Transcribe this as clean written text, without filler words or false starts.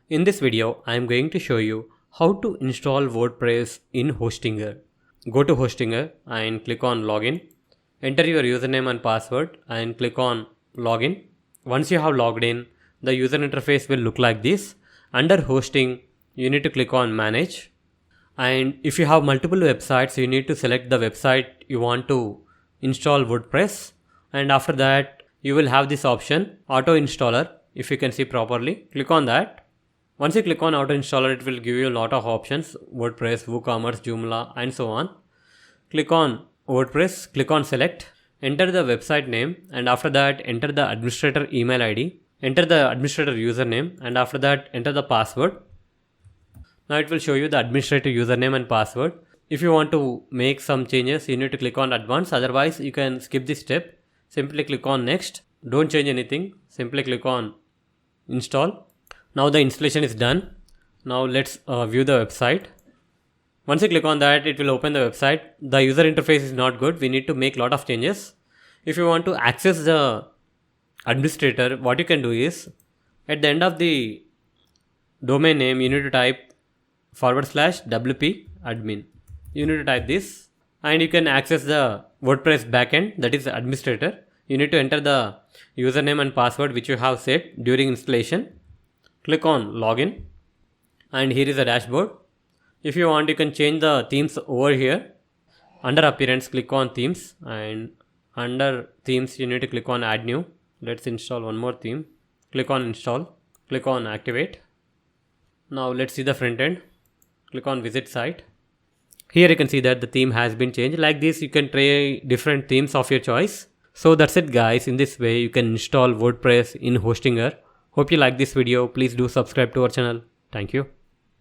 In this video, I am going to show you how to install WordPress in Hostinger. Go to Hostinger and click on Login. Enter your username and password and click on Login. Once you have logged in, the user interface will look like this. Under Hosting, you need to click on Manage. And if you have multiple websites, you need to select the website you want to install WordPress. And after that, you will have this option, Auto Installer. If you can see properly, click on that. Once you click on Auto Installer, it will give you a lot of options, WordPress, WooCommerce, Joomla, and so on. Click on WordPress, click on Select, enter the website name, and after that, enter the administrator email ID, enter the administrator username, and after that, enter the password. Now it will show you the administrator username and password. If you want to make some changes, you need to click on Advanced, otherwise you can skip this step. Simply click on Next, don't change anything, simply click on Install. Now the installation is done. Now let's view the website. Once you click on that, it will open the website. The user interface is not good. We need to make a lot of changes. If you want to access the administrator, what you can do is, at the end of the domain name, you need to type /wp admin. You need to type this and you can access the WordPress backend, that is the administrator. You need to enter the username and password which you have set during installation. Click on Login and here is the dashboard. If you want, you can change the themes over here. Under Appearance, click on Themes, and under Themes, you need to click on Add New. Let's install one more theme. Click on Install. Click on Activate. Now let's see the front end. Click on Visit Site. Here you can see that the theme has been changed. Like this, you can try different themes of your choice. So that's it guys. In this way, you can install WordPress in Hostinger. Hope you like this video. Please do subscribe to our channel. Thank you.